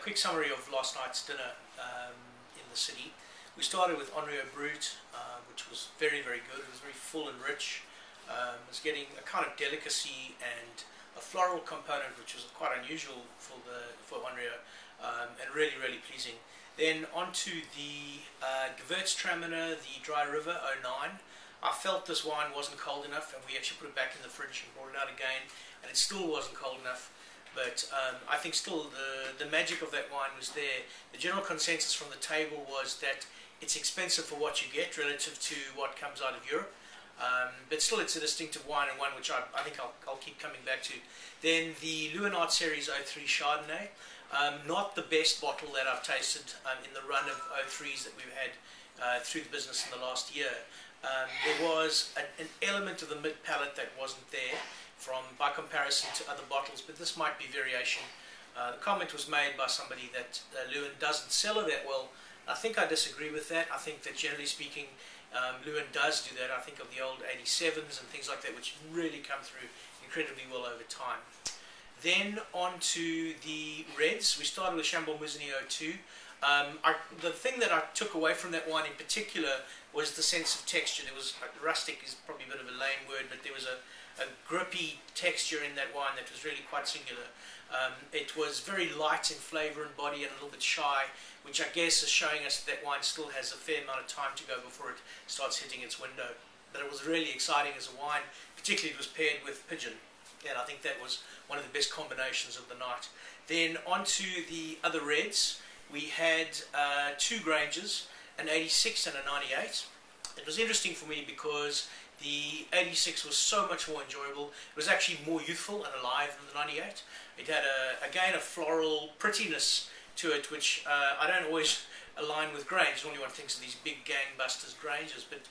quick summary of last night's dinner in the city. We started with Henriot Brut, which was very, very good. It was very full and rich. It was getting a kind of delicacy and a floral component, which was quite unusual for Henriot, and really, really pleasing. Then onto the Gewürztraminer, the Dry River 09. I felt this wine wasn't cold enough, and we actually put it back in the fridge and brought it out again, and it still wasn't cold enough. But I think still the magic of that wine was there. The general consensus from the table was that it's expensive for what you get relative to what comes out of Europe. But still it's a distinctive wine, and one which I think I'll keep coming back to. Then the Leeuwenhout Series 03 Chardonnay. Not the best bottle that I've tasted in the run of 03s that we've had through the business in the last year. There was an element of the mid-palate that wasn't there by comparison to other bottles, but this might be variation. The comment was made by somebody that Leeuwen doesn't sell it that well. I think I disagree with that. I think that generally speaking, Leeuwen does do that. I think of the old 87s and things like that, which really come through incredibly well over time. Then on to the reds. We started with Chambord Musigny 02. The thing that I took away from that wine in particular was the sense of texture. There was, rustic is probably a bit of a lame word, but there was a grippy texture in that wine that was really quite singular. It was very light in flavour and body and a little bit shy, which I guess is showing us that wine still has a fair amount of time to go before it starts hitting its window. But it was really exciting as a wine, particularly it was paired with pigeon, and I think that was one of the best combinations of the night. Then on to the other reds. We had two Grangers, an 86 and a 98. It was interesting for me because the 86 was so much more enjoyable. It was actually more youthful and alive than the 98. It had, again, a floral prettiness to it, which I don't always align with Grange. Normally one thinks of these big gangbusters Grangers, but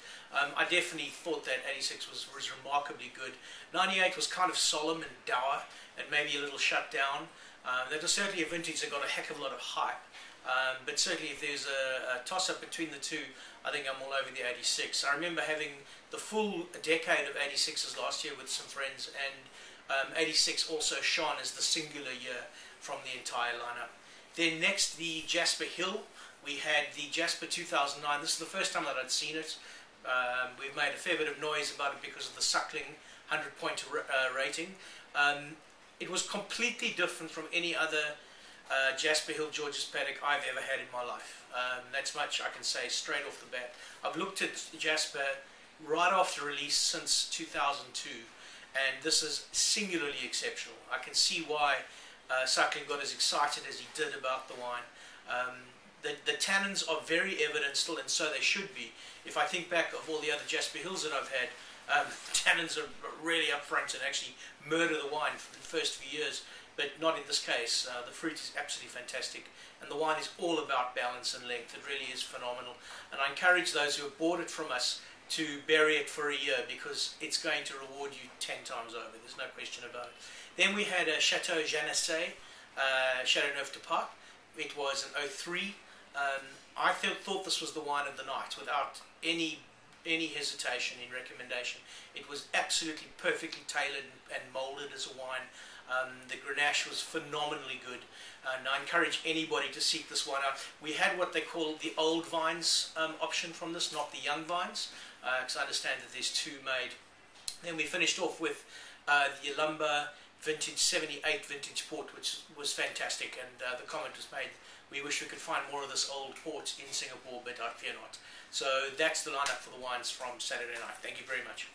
I definitely thought that 86 was remarkably good. 98 was kind of solemn and dour and maybe a little shut down. That was certainly a vintage that got a heck of a lot of hype. But certainly if there's a toss-up between the two, I think I'm all over the 86. I remember having the full decade of 86s last year with some friends, and 86 also shone as the singular year from the entire lineup. Then next, the Jasper Hill. We had the Jasper 2009. This is the first time that I'd seen it. We've made a fair bit of noise about it because of the Suckling 100-point rating. It was completely different from any other Jasper Hill George's Paddock I've ever had in my life. That's much I can say straight off the bat. I've looked at Jasper right after release since 2002, and this is singularly exceptional. I can see why Suckling got as excited as he did about the wine. The tannins are very evident still, and so they should be. If I think back of all the other Jasper Hills that I've had, tannins are really up front and actually murder the wine for the first few years. But not in this case. The fruit is absolutely fantastic, and the wine is all about balance and length. It really is phenomenal, and I encourage those who have bought it from us to bury it for a year, because it's going to reward you 10 times over. There's no question about it. Then we had a Chateau Janasset, Châteauneuf du Pape. It was an 03. I thought this was the wine of the night without any hesitation in recommendation. It was absolutely perfectly tailored and moulded as a wine. The Grenache was phenomenally good, and I encourage anybody to seek this wine out. We had what they call the old vines option from this, not the young vines, because I understand that there's two made. Then we finished off with the Yalumba Vintage 78 Vintage Port, which was fantastic, and the comment was made, we wish we could find more of this old port in Singapore, but I fear not. So that's the lineup for the wines from Saturday night. Thank you very much.